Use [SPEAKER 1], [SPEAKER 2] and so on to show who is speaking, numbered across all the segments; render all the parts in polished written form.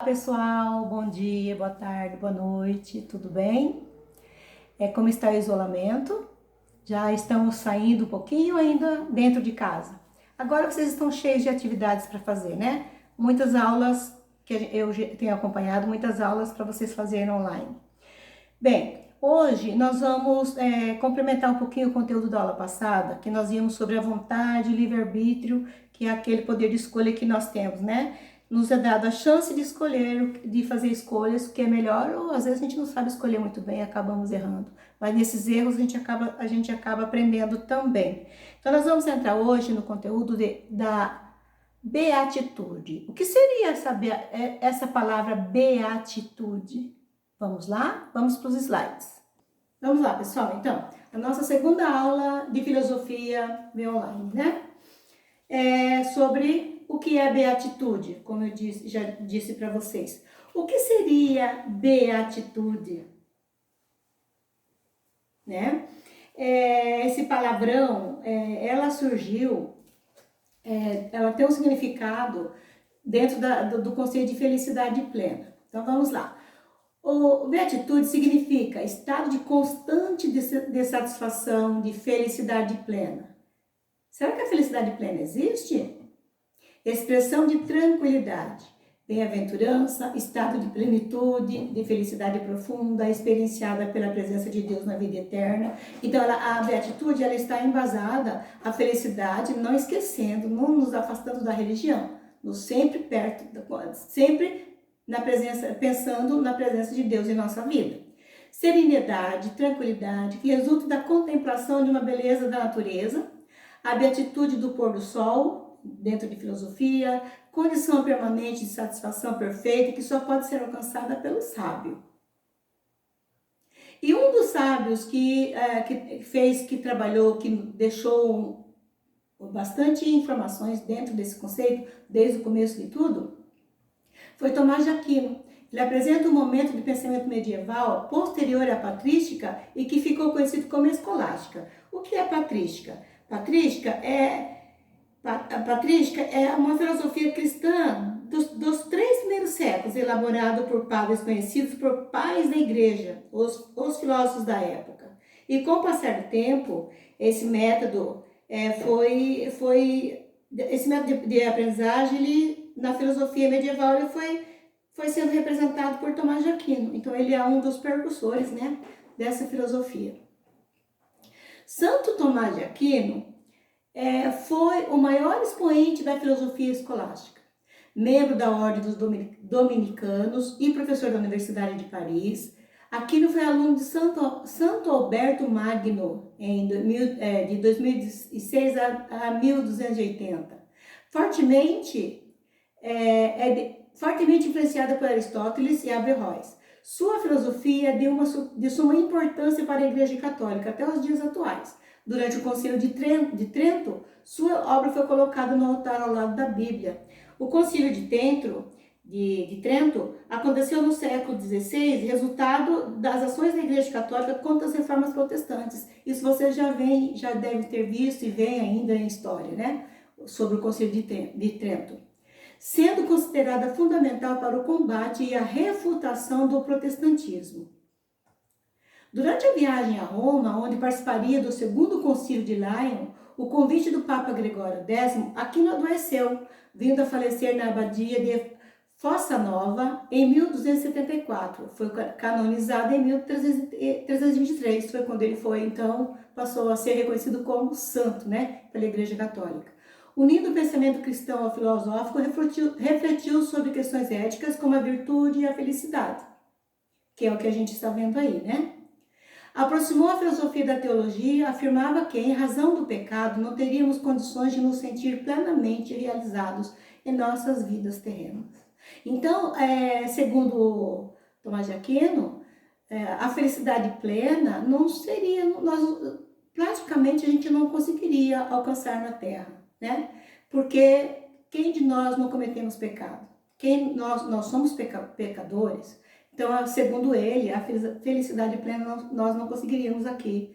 [SPEAKER 1] Olá pessoal, bom dia, boa tarde, boa noite, tudo bem? Como está o isolamento? Já estamos saindo um pouquinho ainda dentro de casa. Agora vocês estão cheios de atividades para fazer, né? Muitas aulas que eu tenho acompanhado, muitas aulas para vocês fazerem online. Bem, hoje nós vamos complementar um pouquinho o conteúdo da aula passada, que nós vimos sobre a vontade, livre-arbítrio, que é aquele poder de escolha que nós temos, né? Nos é dado a chance de escolher, de fazer escolhas, o que é melhor, ou às vezes a gente não sabe escolher muito bem e acabamos errando. Mas nesses erros a gente acaba aprendendo também. Então nós vamos entrar hoje no conteúdo da beatitude. O que seria essa palavra beatitude? Vamos lá? Vamos para os slides. Vamos lá, pessoal. Então, a nossa segunda aula de filosofia online, né? É sobre o que é beatitude, como eu já disse para vocês. O que seria beatitude? Né? Esse palavrão, ela surgiu, ela tem um significado dentro do conceito de felicidade plena. Então, vamos lá. O beatitude significa estado de constante de satisfação, de felicidade plena. Será que a felicidade plena existe? Expressão de tranquilidade, bem-aventurança, estado de plenitude, de felicidade profunda, experienciada pela presença de Deus na vida eterna. Então, a beatitude ela está embasada a felicidade, não esquecendo, não nos afastando da religião, nos sempre perto, sempre na presença, pensando na presença de Deus em nossa vida. Serenidade, tranquilidade, que resulta da contemplação de uma beleza da natureza, a beatitude do pôr do sol, dentro de filosofia, condição permanente de satisfação perfeita que só pode ser alcançada pelo sábio. E um dos sábios que trabalhou, que deixou bastante informações dentro desse conceito, desde o começo de tudo, foi Tomás de Aquino. Ele apresenta um momento de pensamento medieval posterior à patrística e que ficou conhecido como escolástica. O que é patrística? Patrística é uma filosofia cristã dos 3 primeiros séculos, elaborado por padres conhecidos por pais da igreja, os filósofos da época. E com o passar do tempo, esse método de aprendizagem, na filosofia medieval, ele foi sendo representado por Tomás de Aquino. Então, ele é um dos precursores, né, dessa filosofia. Santo Tomás de Aquino foi o maior expoente da filosofia escolástica. Membro da Ordem dos Dominicanos e professor da Universidade de Paris, Aquino foi aluno de Santo Alberto Magno de 2006 a 1280. Fortemente influenciada por Aristóteles e Averroes. Sua filosofia é de suma importância para a Igreja Católica até os dias atuais. Durante o Concílio de Trento, sua obra foi colocada no altar ao lado da Bíblia. O Concílio de Trento aconteceu no século XVI, resultado das ações da Igreja Católica contra as reformas protestantes. Isso você já deve ter visto e vem ainda em história, né? Sobre o Concílio de Trento. Sendo considerada fundamental para o combate e a refutação do protestantismo. Durante a viagem a Roma, onde participaria do segundo concílio de Lyon, o convite do Papa Gregório X, Aquino adoeceu, vindo a falecer na abadia de Fossa Nova em 1274. Foi canonizado em 1323, foi quando ele passou a ser reconhecido como santo, né, pela Igreja Católica. Unindo o pensamento cristão ao filosófico, refletiu sobre questões éticas como a virtude e a felicidade, que é o que a gente está vendo aí, né? Aproximou a filosofia da teologia, afirmava que, em razão do pecado, não teríamos condições de nos sentir plenamente realizados em nossas vidas terrenas. Então, segundo Tomás de Aquino, a felicidade plena não seria, praticamente a gente não conseguiria alcançar na Terra, né? Porque quem de nós não cometemos pecado? Nós somos pecadores. Então, segundo ele, a felicidade plena nós não conseguiríamos aqui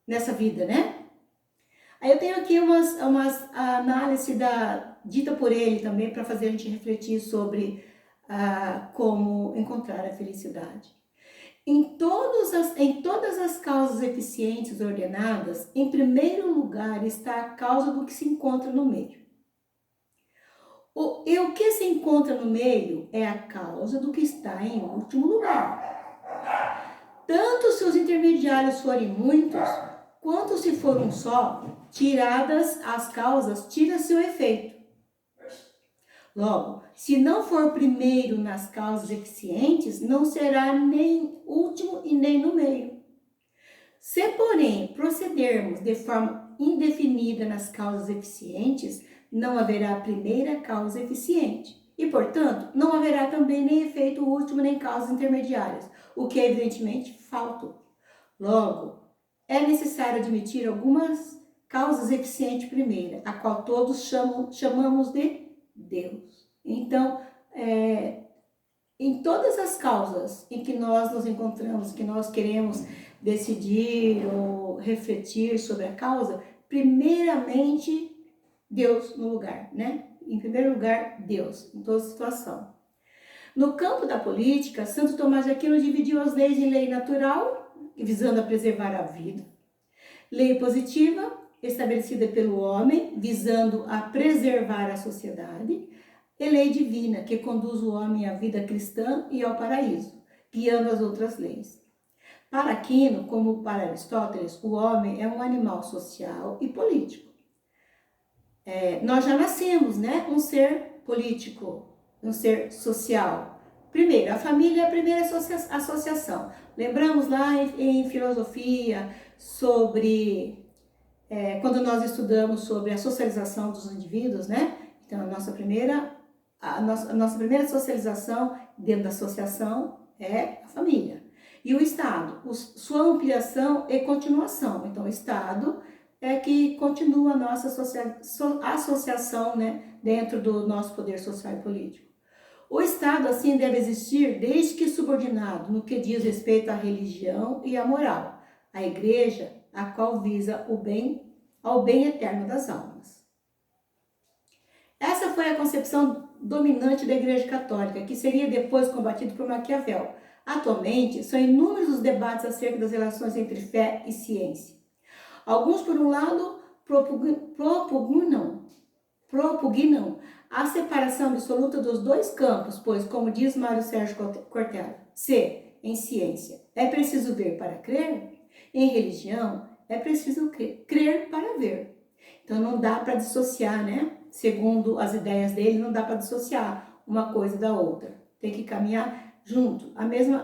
[SPEAKER 1] nessa vida, né? Aí eu tenho aqui umas análises dita por ele também para fazer a gente refletir sobre como encontrar a felicidade. Em todas as causas eficientes ordenadas, em primeiro lugar está a causa do que se encontra no meio. O que se encontra no meio é a causa do que está em último lugar. Tanto se os intermediários forem muitos, quanto se for um só, tiradas as causas, tira-se o efeito. Logo, se não for primeiro nas causas eficientes, não será nem último e nem no meio. Se, porém, procedermos de forma indefinida nas causas eficientes, não haverá primeira causa eficiente. E, portanto, não haverá também nem efeito último nem causas intermediárias, o que é evidentemente falto. Logo, é necessário admitir algumas causas eficientes primeira, a qual todos chamamos de Deus. Então, em todas as causas em que nós nos encontramos, que nós queremos decidir ou refletir sobre a causa, primeiramente Deus no lugar, né? Em primeiro lugar, Deus, em toda situação. No campo da política, Santo Tomás de Aquino dividiu as leis em lei natural, visando a preservar a vida, lei positiva, estabelecida pelo homem, visando a preservar a sociedade, e lei divina, que conduz o homem à vida cristã e ao paraíso, guiando as outras leis. Para Aquino, como para Aristóteles, o homem é um animal social e político. Nós já nascemos, né? Um ser político, um ser social. Primeiro, a família é a primeira associação. Lembramos lá em filosofia sobre quando nós estudamos sobre a socialização dos indivíduos, né? Então, a nossa primeira socialização dentro da associação é a família. E o Estado, sua ampliação e continuação. Então, o Estado é que continua a nossa associação, né, dentro do nosso poder social e político. O Estado, assim, deve existir desde que subordinado no que diz respeito à religião e à moral, a Igreja, a qual visa ao bem eterno das almas. Essa foi a concepção dominante da Igreja Católica, que seria depois combatido por Maquiavel. Atualmente, são inúmeros os debates acerca das relações entre fé e ciência. Alguns, por um lado, propugnam a separação absoluta dos dois campos, pois, como diz Mário Sérgio Cortella, se em ciência é preciso ver para crer, em religião é preciso crer para ver. Então não dá para dissociar, né? Segundo as ideias dele, não dá para dissociar uma coisa da outra. Tem que caminhar junto.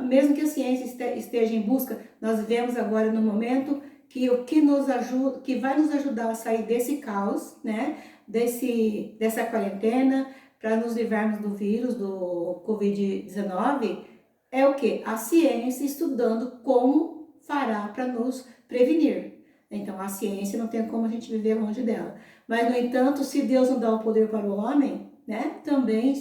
[SPEAKER 1] Mesmo que a ciência esteja em busca, nós vivemos agora no momento que o que nos ajuda, que vai nos ajudar a sair desse caos, né? Dessa quarentena, para nos livrarmos do vírus, do Covid-19, é o que? A ciência estudando como fará para nos prevenir. Então, a ciência não tem como a gente viver longe dela. Mas, no entanto, se Deus não dá o poder para o homem, né, também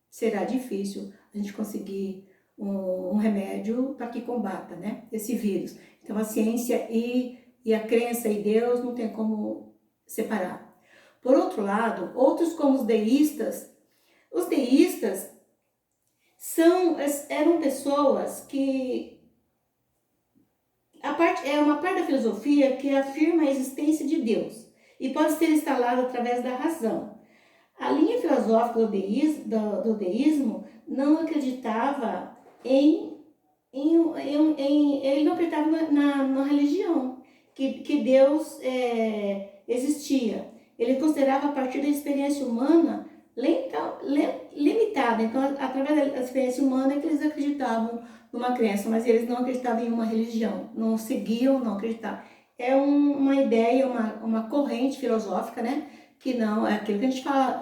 [SPEAKER 1] será difícil a gente conseguir um remédio para que combata, né, esse vírus. Então, a ciência e a crença em Deus não tem como separar. Por outro lado, outros como os deístas eram pessoas que é uma parte da filosofia que afirma a existência de Deus e pode ser instalada através da razão. A linha filosófica do deísmo não acreditava ele não acreditava na religião, que Deus existia. Ele considerava a partir da experiência humana limitada. Então, através da experiência humana é que eles acreditavam numa crença, mas eles não acreditavam em uma religião, não seguiam, não acreditavam. É uma ideia, uma corrente filosófica, né? Que não, é aquilo que a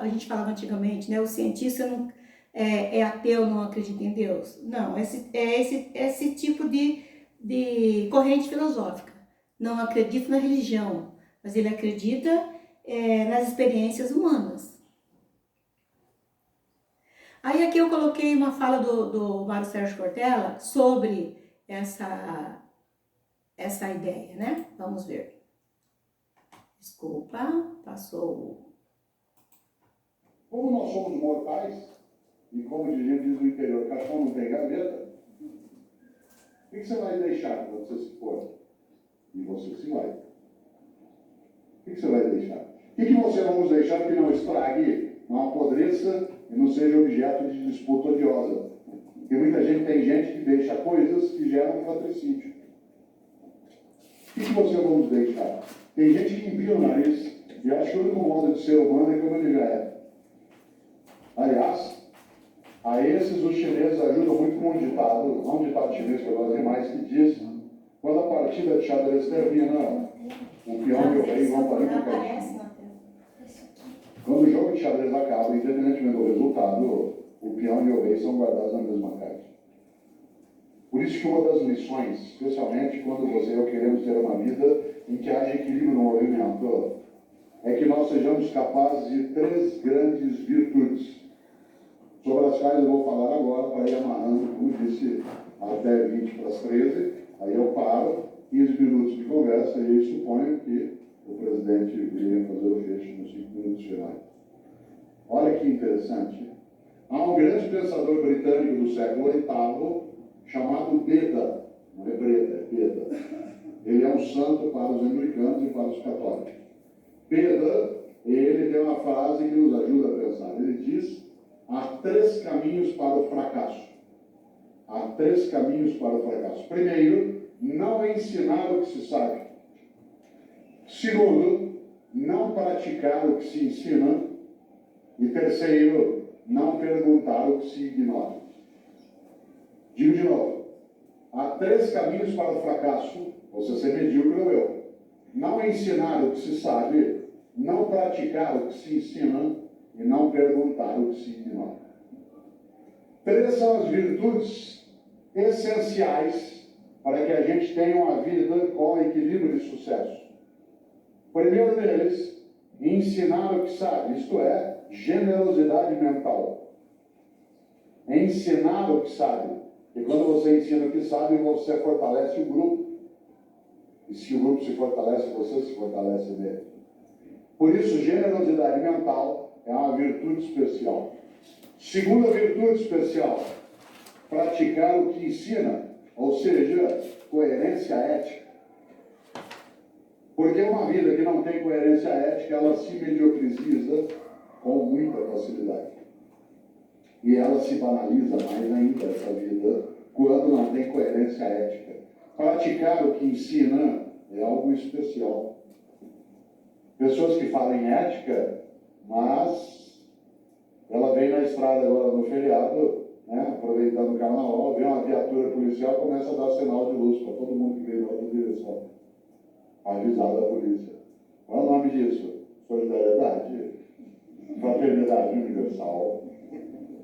[SPEAKER 1] gente falava antigamente, né? O cientista não é ateu, não acredita em Deus. Não, esse tipo de corrente filosófica. Não acredita na religião, mas ele acredita nas experiências humanas. Aí aqui eu coloquei uma fala do Mário Sérgio Cortella sobre essa ideia, né? Vamos ver. Desculpa, passou.
[SPEAKER 2] Como nós somos mortais, e como diz no interior, caixão não tem gaveta, o que você vai deixar quando você se for? E você se vai. O que você vai deixar? O que você vamos deixar que não estrague, não apodreça e não seja objeto de disputa odiosa? Porque muita gente tem gente que deixa coisas que geram fratricídio. O que você vamos deixar? Tem gente que empia o nariz e acha que o único modo de ser humano é como ele já é. Aliás, a esses os chineses ajudam muito com um ditado, não um ditado chinês que eu gosto demais, que diz: quando a partida de xadrez termina, o peão e o rei vão para o canto. Quando o jogo de xadrez acaba, independentemente do resultado, o peão e o rei são guardados na mesma caixa. Por isso que uma das lições, especialmente quando você e eu queremos ter uma vida em que haja equilíbrio no movimento, é que nós sejamos capazes de 3 grandes virtudes, sobre as quais eu vou falar agora para ir amarrando, como disse, até 20 para as 13, aí eu paro, 15 minutos de conversa, e aí suponho que o presidente iria fazer o fecho nos 5 minutos finais. Olha que interessante. Há um grande pensador britânico do século VIII chamado Beda, não é Breda, é Beda. Ele é um santo para os anglicanos e para os católicos. Beda, ele tem uma frase que nos ajuda a pensar. Ele diz: há 3 caminhos para o fracasso. Há 3 caminhos para o fracasso. Primeiro, não ensinar o que se sabe. Segundo, não praticar o que se ensina. E terceiro, não perguntar o que se ignora. Digo de novo, há 3 caminhos para o fracasso, você ser medíocre ou eu. Não ensinar o que se sabe, não praticar o que se ensina e não perguntar o que se ignora. 3 são as virtudes essenciais para que a gente tenha uma vida com equilíbrio e sucesso. O primeiro deles, ensinar o que sabe, isto é, generosidade mental. Ensinar o que sabe. E quando você ensina o que sabe, você fortalece o grupo. E se o grupo se fortalece, você se fortalece nele. Por isso, generosidade mental é uma virtude especial. Segunda virtude especial, praticar o que ensina, ou seja, coerência ética. Porque uma vida que não tem coerência ética, ela se mediocriza com muita facilidade. E ela se banaliza mais ainda, essa vida, quando não tem coerência ética. Praticar o que ensina é algo especial. Pessoas que falam em ética, mas ela vem na estrada agora no feriado, né, aproveitando o carnaval, vê uma viatura policial, começa a dar sinal de luz para todo mundo que veio na outra direção. Avisar da polícia. Qual é o nome disso? Solidariedade, fraternidade universal.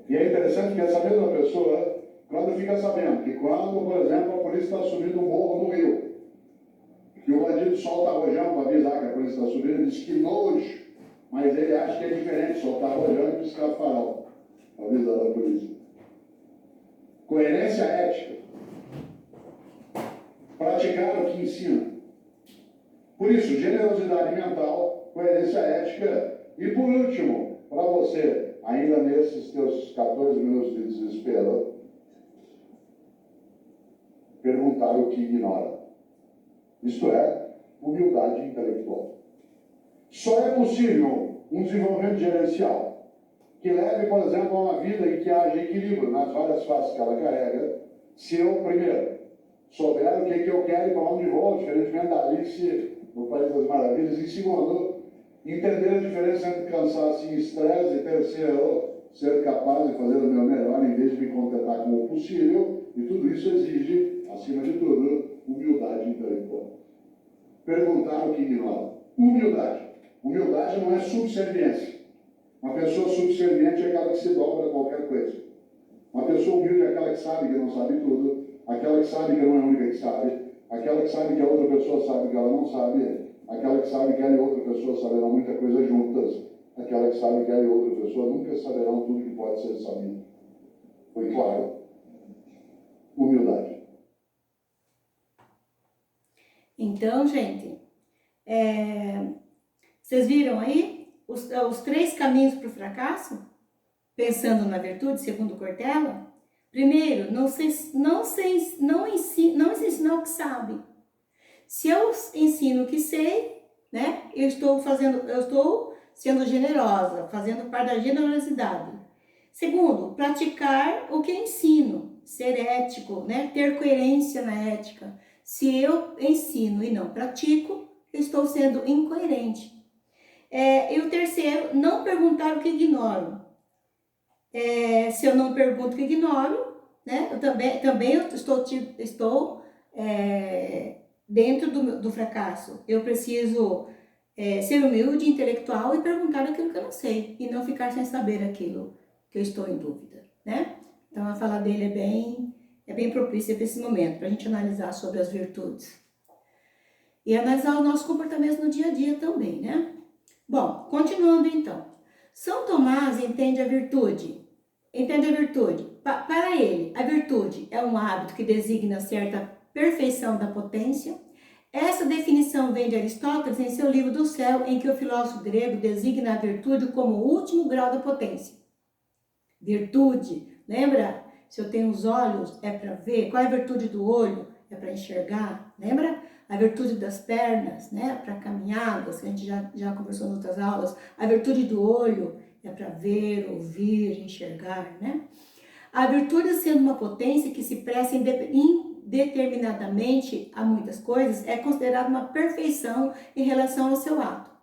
[SPEAKER 2] E é interessante que essa mesma pessoa, quando fica sabendo que quando, por exemplo, a polícia está subindo um morro no Rio, que o bandido solta rojão para avisar que a polícia está subindo, ele diz que nojo, mas ele acha que é diferente soltar rojão e piscar farol para avisar a polícia. Coerência ética. Praticar o que ensina. Por isso, generosidade mental, coerência ética. E por último, para você, ainda nesses teus 14 minutos de desespero, perguntar o que ignora. Isto é, humildade intelectual. Só é possível um desenvolvimento gerencial que leve, por exemplo, a uma vida em que haja equilíbrio nas várias faces que ela carrega, se eu, primeiro, souber o que eu quero e para onde vou, diferentemente da Alice no País das Maravilhas, e segundo, entender a diferença entre cansaço e estresse, e terceiro, ser capaz de fazer o meu melhor em vez de me contentar com o possível, e tudo isso exige, acima de tudo, humildade intelectual. Perguntar o que ignora. Humildade. Humildade não é subserviência. Uma pessoa subserviente é aquela que se dobra a qualquer coisa. Uma pessoa humilde é aquela que sabe que não sabe tudo, aquela que sabe que não é a única que sabe, aquela que sabe que a outra pessoa sabe que ela não sabe, aquela que sabe que ela e outra pessoa saberão muita coisa juntas, aquela que sabe que ela e outra pessoa nunca saberão tudo que pode ser sabido. Foi claro? Humildade.
[SPEAKER 1] Então, gente, vocês viram aí? os 3 caminhos para o fracasso, pensando na virtude, segundo Cortella. Primeiro, não se ensinar o que sabe. Se eu ensino o que sei, né, eu estou sendo generosa, fazendo parte da generosidade. Segundo, praticar o que ensino, ser ético, né, ter coerência na ética. Se eu ensino e não pratico, eu estou sendo incoerente. E o terceiro, não perguntar o que ignoro. Se eu não pergunto o que ignoro, né, eu também estou dentro do fracasso. Eu preciso ser humilde, intelectual e perguntar aquilo que eu não sei e não ficar sem saber aquilo que eu estou em dúvida, né? Então a fala dele é bem propícia para esse momento, para a gente analisar sobre as virtudes e analisar os nossos comportamentos no dia a dia também, né? Bom, continuando então. São Tomás entende a virtude. Para ele, a virtude é um hábito que designa certa perfeição da potência. Essa definição vem de Aristóteles em seu livro do Céu, em que o filósofo grego designa a virtude como o último grau da potência. Virtude, lembra? Se eu tenho os olhos, é para ver. Qual é a virtude do olho? É para enxergar, lembra? A virtude das pernas, né? Para caminhadas, que a gente já conversou em outras aulas. A virtude do olho é para ver, ouvir, enxergar, né? A virtude, sendo uma potência que se presta indeterminadamente a muitas coisas, é considerada uma perfeição em relação ao seu ato.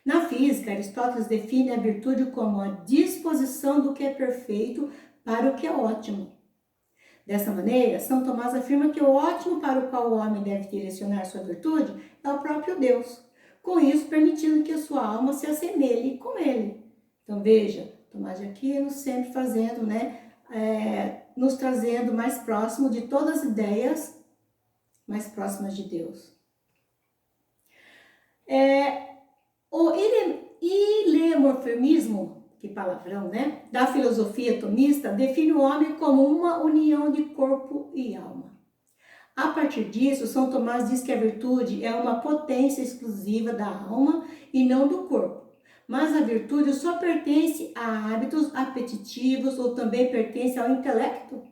[SPEAKER 1] Na física, Aristóteles define a virtude como a disposição do que é perfeito para o que é ótimo. Dessa maneira, São Tomás afirma que o ótimo para o qual o homem deve direcionar sua virtude é o próprio Deus, com isso permitindo que a sua alma se assemelhe com ele. Então veja, Tomás de Aquino sempre fazendo, né, nos trazendo mais próximo de todas as ideias mais próximas de Deus. O ilemorfismo, que palavrão, né, da filosofia tomista, define o homem como uma união de corpo e alma. A partir disso, São Tomás diz que a virtude é uma potência exclusiva da alma e não do corpo. Mas a virtude só pertence a hábitos apetitivos ou também pertence ao intelecto?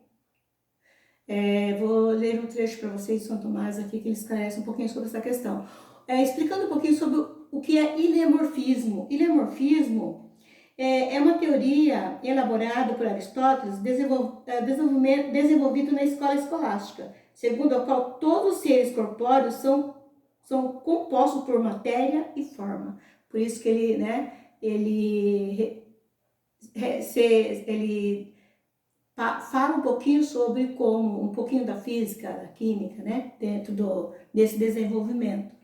[SPEAKER 1] Vou ler um trecho para vocês de São Tomás aqui, que ele esclarece um pouquinho sobre essa questão. Explicando um pouquinho sobre o que é ilemorfismo. Ilemorfismo é uma teoria elaborada por Aristóteles, desenvolvido na escola escolástica, segundo a qual todos os seres corpóreos são compostos por matéria e forma. Por isso que ele fala um pouquinho sobre um pouquinho da física, da química, né, dentro desse desenvolvimento.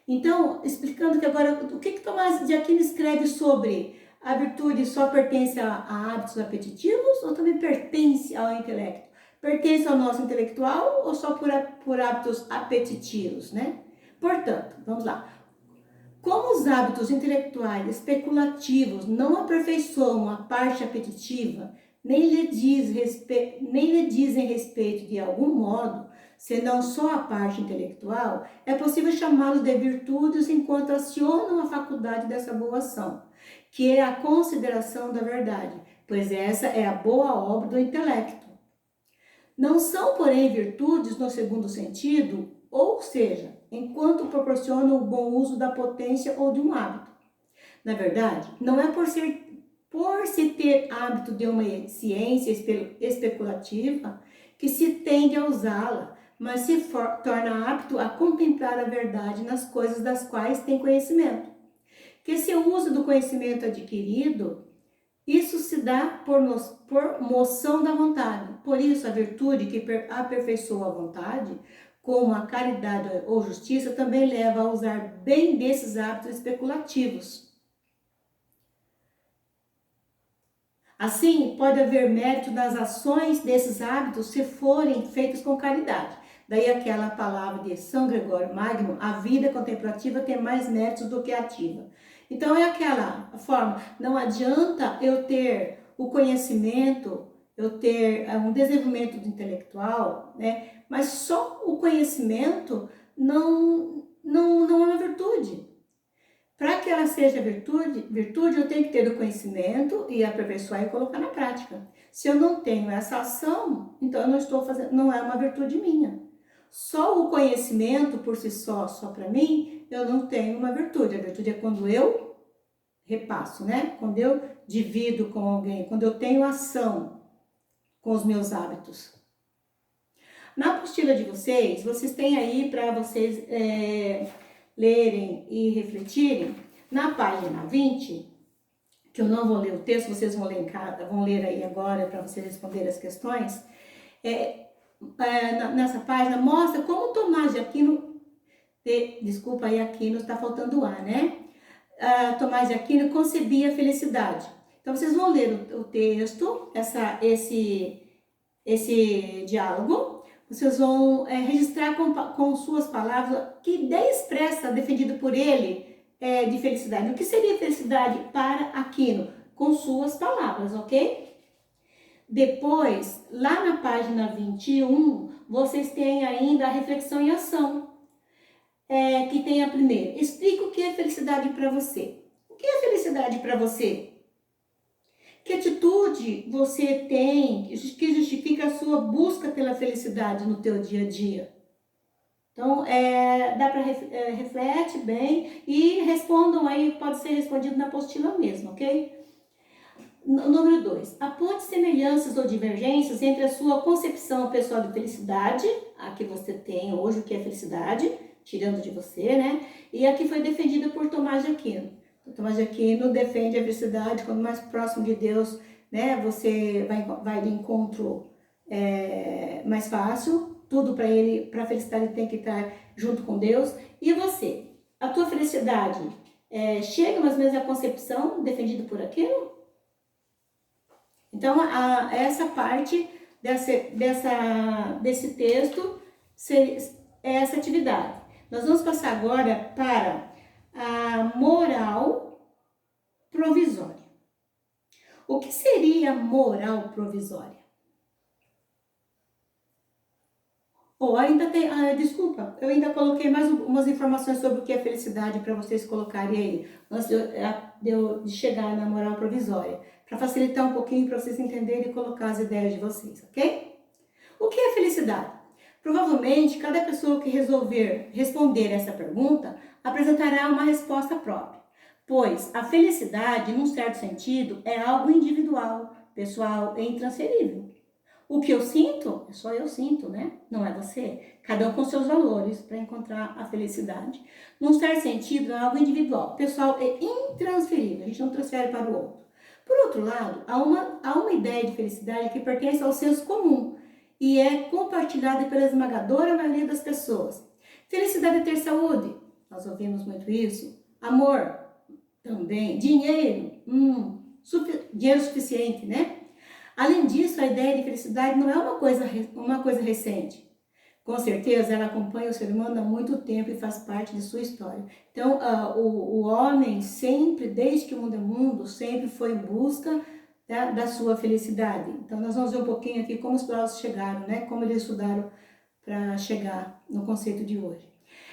[SPEAKER 1] Então, explicando que agora, o que Tomás de Aquino escreve sobre a virtude só pertence a hábitos apetitivos ou também pertence ao intelecto? Pertence ao nosso intelectual ou só por hábitos apetitivos, né? Portanto, vamos lá. Como os hábitos intelectuais especulativos não aperfeiçoam a parte apetitiva, nem lhe dizem respeito de algum modo, senão só a parte intelectual, é possível chamá-los de virtudes enquanto acionam a faculdade dessa boa ação, que é a consideração da verdade, pois essa é a boa obra do intelecto. Não são, porém, virtudes no segundo sentido, ou seja, enquanto proporcionam o bom uso da potência ou de um hábito. Na verdade, não é por se ter hábito de uma ciência especulativa que se tende a usá-la, mas se torna apto a contemplar a verdade nas coisas das quais tem conhecimento. Que se o uso do conhecimento adquirido, isso se dá por moção da vontade. Por isso, a virtude que aperfeiçoa a vontade, como a caridade ou justiça, também leva a usar bem desses hábitos especulativos. Assim, pode haver mérito nas ações desses hábitos se forem feitos com caridade. Daí aquela palavra de São Gregório Magno, a vida contemplativa tem mais méritos do que a ativa. Então é aquela forma, não adianta eu ter o conhecimento, eu ter um desenvolvimento intelectual, né? Mas só o conhecimento não é uma virtude. Para que ela seja virtude eu tenho que ter o conhecimento e aperfeiçoar e colocar na prática. Se eu não tenho essa ação, então eu não estou fazendo, não é uma virtude minha. Só o conhecimento por si só para mim, eu não tenho uma virtude. A virtude é quando eu repasso, né? Quando eu divido com alguém, quando eu tenho ação com os meus hábitos. Na apostila de vocês têm aí para vocês lerem e refletirem, na página 20, que eu não vou ler o texto, vocês vão ler em casa, vão ler aí agora para vocês responderem as questões, nessa página mostra como Tomás de Aquino, desculpa aí Aquino, está faltando ar, né? Tomás de Aquino concebia a felicidade. Então vocês vão ler o texto, esse diálogo, vocês vão registrar com suas palavras que ideia expressa defendida por ele de felicidade. O que seria felicidade para Aquino? Com suas palavras, ok? Depois, lá na página 21, vocês têm ainda a reflexão e ação, que tem a primeira. Explica o que é felicidade para você. O que é felicidade para você? Que atitude você tem que justifica a sua busca pela felicidade no teu dia a dia? Então, dá para reflete bem e respondam aí, pode ser respondido na apostila mesmo, ok? Número 2. Aponte semelhanças ou divergências entre a sua concepção pessoal de felicidade, a que você tem hoje, o que é felicidade, tirando de você, né? E a que foi defendida por Tomás de Aquino. Tomás de Aquino defende a felicidade quando mais próximo de Deus, né? Você vai de encontro mais fácil. Tudo para ele, para a felicidade tem que estar junto com Deus. E você? A tua felicidade chega mais ou menos à concepção defendida por Aquino? Então, essa parte desse texto é essa atividade. Nós vamos passar agora para a moral provisória. O que seria moral provisória? Ainda tem, desculpa, eu ainda coloquei mais umas informações sobre o que é felicidade para vocês colocarem aí, antes de chegar na moral provisória, para facilitar um pouquinho para vocês entenderem e colocar as ideias de vocês, ok? O que é felicidade? Provavelmente, cada pessoa que resolver responder essa pergunta apresentará uma resposta própria, pois a felicidade, num certo sentido, é algo individual, pessoal e intransferível. O que eu sinto, só eu sinto, né? Não é você. Cada um com seus valores para encontrar a felicidade. Num certo sentido, é algo individual, pessoal é intransferível, a gente não transfere para o outro. Por outro lado, há uma ideia de felicidade que pertence ao senso comum e é compartilhada pela esmagadora maioria das pessoas. Felicidade é ter saúde, nós ouvimos muito isso. Amor, também. Dinheiro, dinheiro suficiente, né? Além disso, a ideia de felicidade não é uma coisa recente. Com certeza, ela acompanha o ser humano há muito tempo e faz parte de sua história. Então, o homem sempre, desde que o mundo é mundo, sempre foi em busca da sua felicidade. Então, nós vamos ver um pouquinho aqui como os filósofos chegaram, né? Como eles estudaram para chegar no conceito de hoje.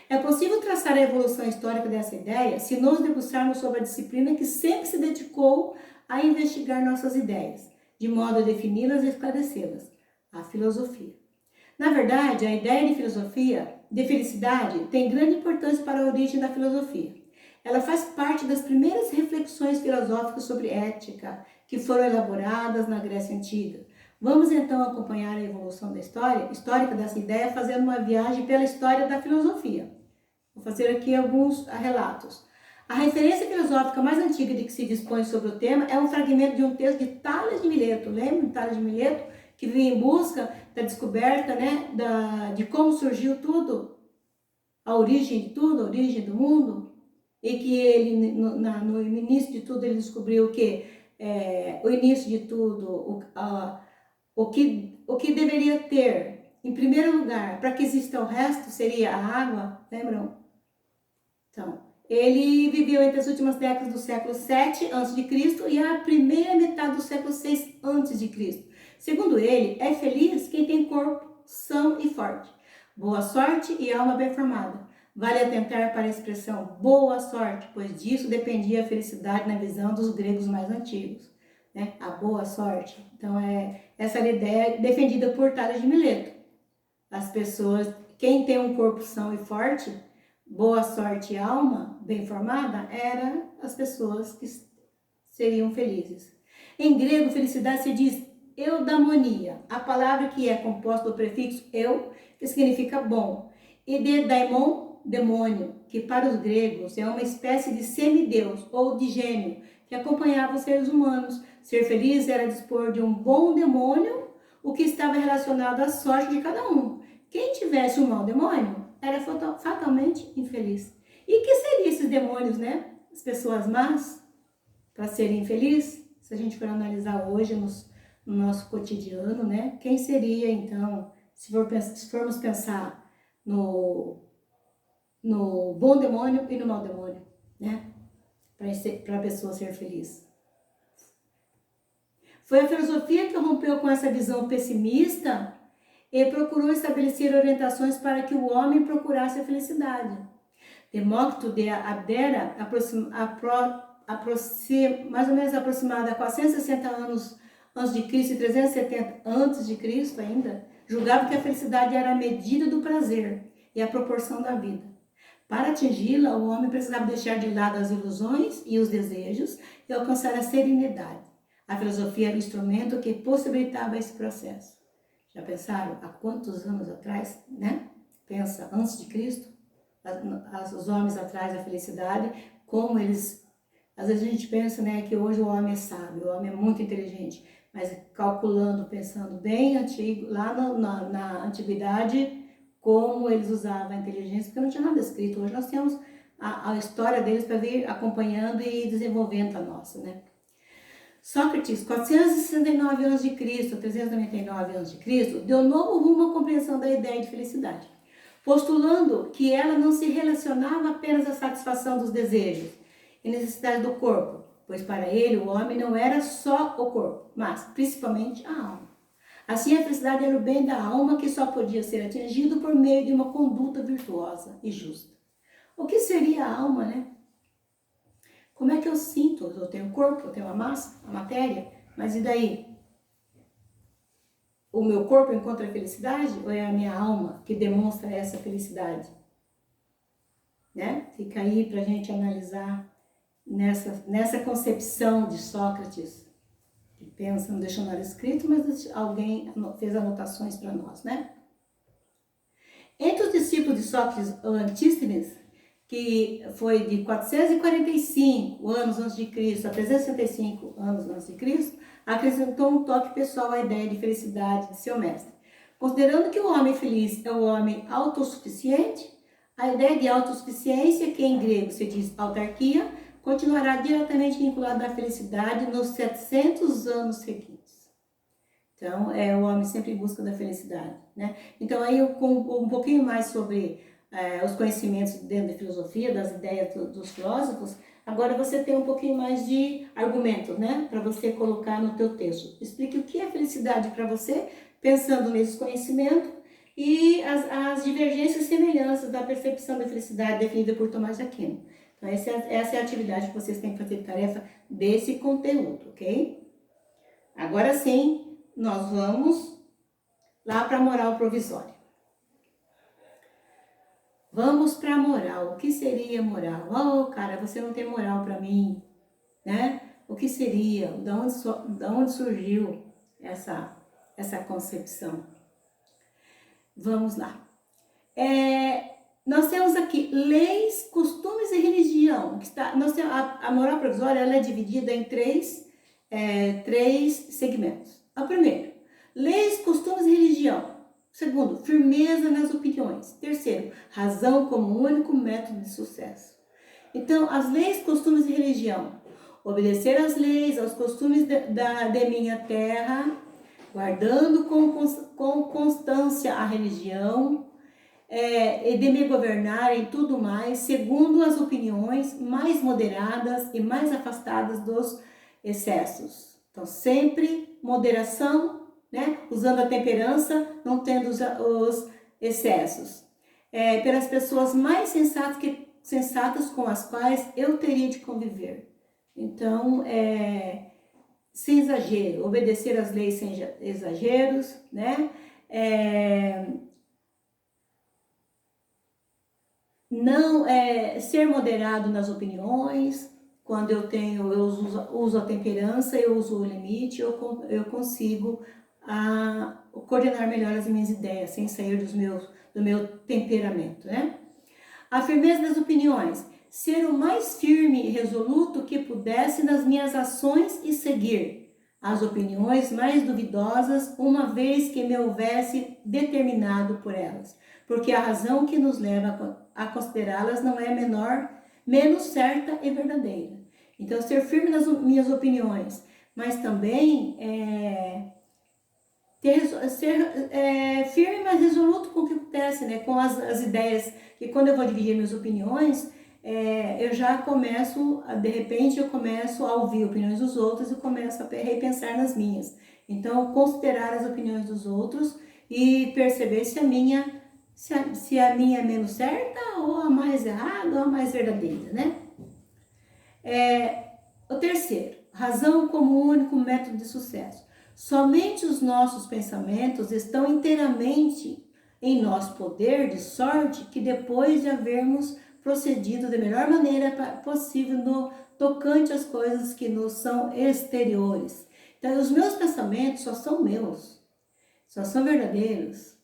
[SPEAKER 1] É possível traçar a evolução histórica dessa ideia se nos debruçarmos sobre a disciplina que sempre se dedicou a investigar nossas ideias, de modo a defini-las e esclarecê-las, a filosofia. Na verdade, a ideia de felicidade, tem grande importância para a origem da filosofia. Ela faz parte das primeiras reflexões filosóficas sobre ética que foram elaboradas na Grécia Antiga. Vamos então acompanhar a evolução da histórica dessa ideia, fazendo uma viagem pela história da filosofia. Vou fazer aqui alguns relatos. A referência filosófica mais antiga de que se dispõe sobre o tema é um fragmento de um texto de Tales de Mileto. Lembra de Tales de Mileto? Que vinha em busca da descoberta, né, de como surgiu tudo, a origem de tudo, a origem do mundo. E que ele, no início de tudo, ele descobriu que o início de tudo, o que deveria ter, em primeiro lugar, para que exista o resto, seria a água, lembram? Então, ele viveu entre as últimas décadas do século VII a.C. e a primeira metade do século VI a.C. Segundo ele, é feliz quem tem corpo são e forte, boa sorte e alma bem formada, Vale atentar para a expressão boa sorte, pois disso dependia a felicidade na visão dos gregos mais antigos, né? A boa sorte. Então, essa era a ideia defendida por Tales de Mileto. As pessoas, quem tem um corpo são e forte, boa sorte e alma bem formada, eram as pessoas que seriam felizes. Em grego, felicidade se diz eudaimonia, a palavra que é composta do prefixo eu, que significa bom, e de daimon, demônio, que para os gregos é uma espécie de semideus ou de gênio que acompanhava os seres humanos. Ser feliz era dispor de um bom demônio, o que estava relacionado à sorte de cada um. Quem tivesse um mau demônio era fatalmente infeliz. E que seriam esses demônios, né? As pessoas más, para serem felizes? Se a gente for analisar hoje no nosso cotidiano, né? Quem seria, então, se formos pensar no bom demônio e no mau demônio, né? Para a pessoa ser feliz. Foi a filosofia que rompeu com essa visão pessimista e procurou estabelecer orientações para que o homem procurasse a felicidade. Demócrito de Abdera, mais ou menos aproximada a 460 anos antes de Cristo e 370 antes de Cristo ainda, julgava que a felicidade era a medida do prazer e a proporção da vida. Para atingi-la, o homem precisava deixar de lado as ilusões e os desejos e alcançar a serenidade. A filosofia era o instrumento que possibilitava esse processo. Já pensaram há quantos anos atrás, né? Pensa, antes de Cristo, os homens atrás da felicidade, como eles... Às vezes a gente pensa, né, que hoje o homem é sábio, o homem é muito inteligente, mas calculando, pensando bem antigo, lá na antiguidade, como eles usavam a inteligência, porque não tinha nada escrito. Hoje nós temos a história deles para vir acompanhando e desenvolvendo a nossa, né? Sócrates, 469 a.C., 399 a.C., deu novo rumo à compreensão da ideia de felicidade, postulando que ela não se relacionava apenas à satisfação dos desejos e necessidades do corpo, pois para ele o homem não era só o corpo, mas principalmente a alma. Assim, a felicidade era o bem da alma que só podia ser atingido por meio de uma conduta virtuosa e justa. O que seria a alma, né? Como é que eu sinto? Eu tenho o corpo, eu tenho a massa, a matéria, mas e daí? O meu corpo encontra a felicidade ou é a minha alma que demonstra essa felicidade? Né? Fica aí para a gente analisar nessa concepção de Sócrates, que pensa, não deixou nada escrito, mas alguém fez anotações para nós, né? Entre os discípulos de Sócrates, o Antístenes, que foi de 445 anos antes de Cristo a 365 anos antes de Cristo, acrescentou um toque pessoal à ideia de felicidade de seu mestre. Considerando que o homem feliz é o homem autossuficiente, a ideia de autossuficiência, que em grego se diz autarquia, continuará diretamente vinculada à felicidade nos 700 anos seguintes. Então, o homem sempre em busca da felicidade, né? Então, aí, com um pouquinho mais sobre os conhecimentos dentro da filosofia, das ideias dos filósofos, agora você tem um pouquinho mais de argumentos, né? Para você colocar no teu texto. Explique o que é felicidade para você, pensando nesses conhecimentos e as divergências e semelhanças da percepção da felicidade definida por Tomás de Aquino. Então, essa é a atividade que vocês têm que fazer tarefa desse conteúdo, ok? Agora sim, nós vamos lá para a moral provisória. Vamos para a moral. O que seria moral? Oh, cara, você não tem moral para mim, né? O que seria? Da onde surgiu essa concepção? Vamos lá. Nós temos aqui leis, costumes e religião. A moral provisória ela é dividida em três segmentos. O primeiro, leis, costumes e religião. Segundo, firmeza nas opiniões. Terceiro, razão como único método de sucesso. Então, as leis, costumes e religião. Obedecer às leis, aos costumes de minha terra, guardando com constância a religião, e de me governar em tudo mais, segundo as opiniões mais moderadas e mais afastadas dos excessos. Então, sempre moderação, né? Usando a temperança, não tendo os excessos. pelas pessoas mais sensatas com as quais eu teria de conviver. Então, sem exagero, obedecer às leis sem exageros, né? Não ser moderado nas opiniões. Quando eu uso a temperança, eu uso o limite, eu consigo coordenar melhor as minhas ideias, sem sair do meu temperamento, né? A firmeza das opiniões, ser o mais firme e resoluto que pudesse nas minhas ações e seguir as opiniões mais duvidosas, uma vez que me houvesse determinado por elas, porque a razão que nos leva a considerá-las não é menos certa e verdadeira. Então, ser firme nas minhas opiniões, mas também ser firme, mas resoluto com o que acontece, né? Com as ideias, que quando eu vou dividir minhas opiniões, eu já começo, de repente eu começo a ouvir opiniões dos outros e começo a repensar nas minhas. Então, considerar as opiniões dos outros e perceber se a minha é menos certa, ou a mais errada, ou a mais verdadeira, né? O terceiro, razão como único método de sucesso. Somente os nossos pensamentos estão inteiramente em nosso poder, de sorte que depois de havermos procedido da melhor maneira possível no tocante às coisas que nos são exteriores. Então, os meus pensamentos só são meus, só são verdadeiros,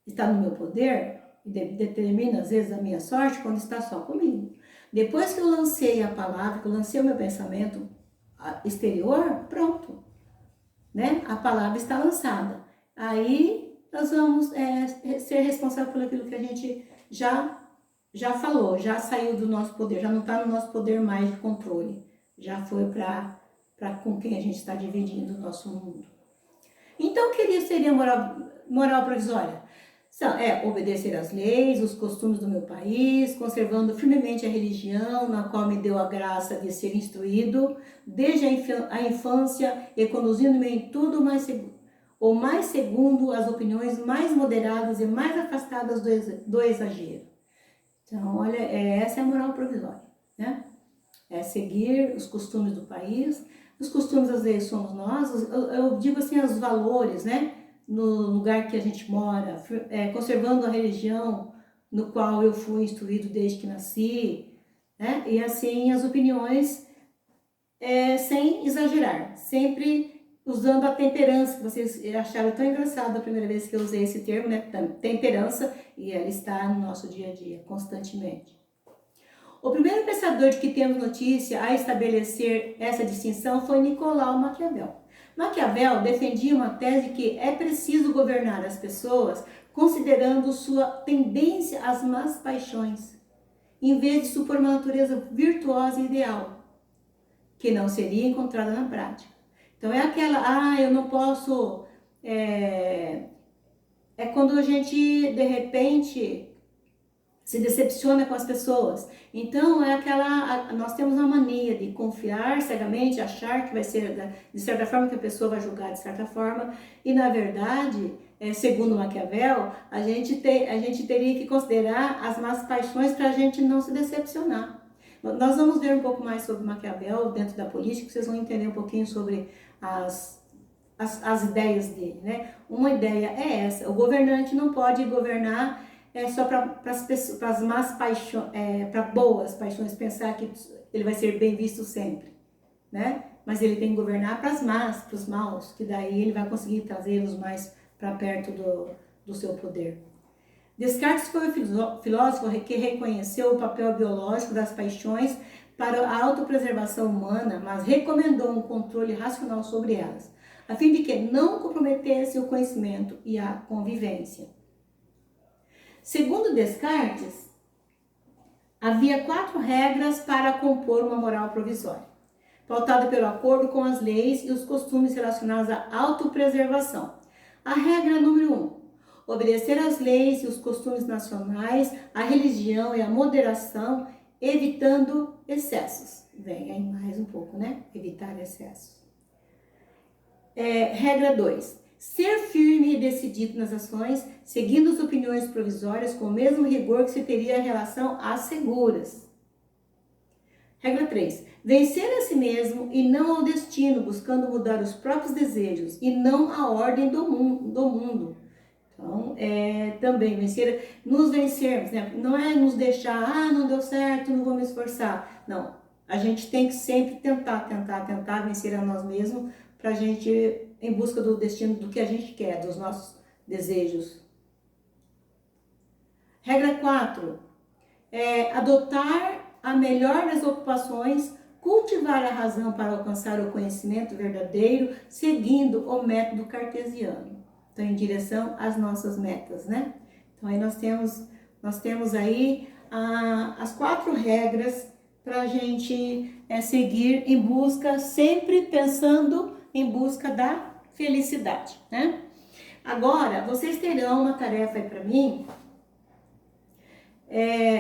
[SPEAKER 1] está no meu poder e determina às vezes a minha sorte quando está só comigo. Depois que eu lancei a palavra, que eu lancei o meu pensamento exterior, pronto, né? A palavra está lançada. Aí nós vamos ser responsáveis por aquilo que a gente já falou, já saiu do nosso poder, já não está no nosso poder mais de controle, já foi para com quem a gente está dividindo o nosso mundo. Então, o que seria moral provisória? Obedecer às leis, os costumes do meu país, conservando firmemente a religião na qual me deu a graça de ser instruído desde a infância e conduzindo-me em tudo mais segundo as opiniões mais moderadas e mais afastadas do exagero. Então, olha, essa é a moral provisória, né? É seguir os costumes do país. Os costumes das leis somos nós, eu digo assim, os valores, né? No lugar que a gente mora, conservando a religião no qual eu fui instruído desde que nasci, né? E assim as opiniões sem exagerar, sempre usando a temperança, que vocês acharam tão engraçado a primeira vez que eu usei esse termo, né? Temperança, e ela está no nosso dia a dia, constantemente. O primeiro pensador de que temos notícia a estabelecer essa distinção foi Nicolau Maquiavel. Maquiavel defendia uma tese que é preciso governar as pessoas considerando sua tendência às más paixões, em vez de supor uma natureza virtuosa e ideal, que não seria encontrada na prática. Então é aquela, eu não posso... É quando a gente, de repente, se decepciona com as pessoas. Então, nós temos uma mania de confiar cegamente, achar que vai ser de certa forma, que a pessoa vai julgar de certa forma, e na verdade, segundo Maquiavel, a gente teria que considerar as más paixões para a gente não se decepcionar. Nós vamos ver um pouco mais sobre Maquiavel dentro da política, vocês vão entender um pouquinho sobre as ideias dele, né? Uma ideia é essa: o governante não pode governar só para as más paixões, para boas paixões, pensar que ele vai ser bem visto sempre, né? Mas ele tem que governar para as más, para os maus, que daí ele vai conseguir trazê-los mais para perto do seu poder. Descartes foi o filósofo que reconheceu o papel biológico das paixões para a autopreservação humana, mas recomendou um controle racional sobre elas, a fim de que não comprometesse o conhecimento e a convivência. Segundo Descartes, havia 4 regras para compor uma moral provisória, pautada pelo acordo com as leis e os costumes relacionados à autopreservação. A regra número 1: obedecer às leis e os costumes nacionais, à religião e à moderação, evitando excessos. Vem aí mais um pouco, né? Evitar excessos. Regra 2: Ser firme e decidido nas ações, seguindo as opiniões provisórias com o mesmo rigor que se teria em relação às seguras. Regra 3. Vencer a si mesmo e não ao destino, buscando mudar os próprios desejos e não a ordem do mundo. Então, também nos vencermos, né? Não é nos deixar, não deu certo, não vou me esforçar. Não, a gente tem que sempre tentar vencer a nós mesmos para a gente ir em busca do destino, do que a gente quer, dos nossos desejos. Regra 4. Adotar a melhor das ocupações, cultivar a razão para alcançar o conhecimento verdadeiro, seguindo o método cartesiano. Então, em direção às nossas metas, né? Então, aí nós temos aí as 4 regras para a gente seguir em busca, sempre pensando em busca da felicidade, né? Agora, vocês terão uma tarefa aí para mim,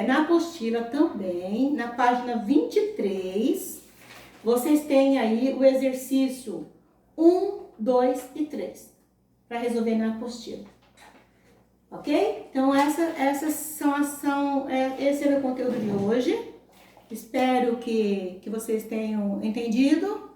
[SPEAKER 1] na apostila também, na página 23, vocês têm aí o exercício 1, 2 e 3, para resolver na apostila. Ok? Então, esse é o conteúdo de hoje. Espero que vocês tenham entendido.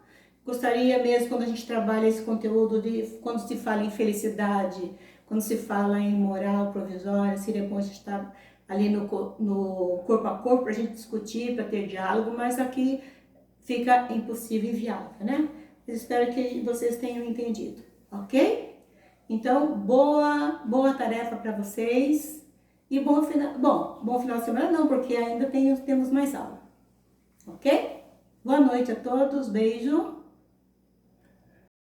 [SPEAKER 1] Gostaria mesmo, quando a gente trabalha esse conteúdo, quando se fala em felicidade, quando se fala em moral provisória, seria bom a gente estar ali no corpo a corpo para a gente discutir, para ter diálogo, mas aqui fica impossível e inviável, né? Eu espero que vocês tenham entendido, ok? Então, boa tarefa para vocês e bom final de semana não, porque ainda temos mais aula, ok? Boa noite a todos, beijo!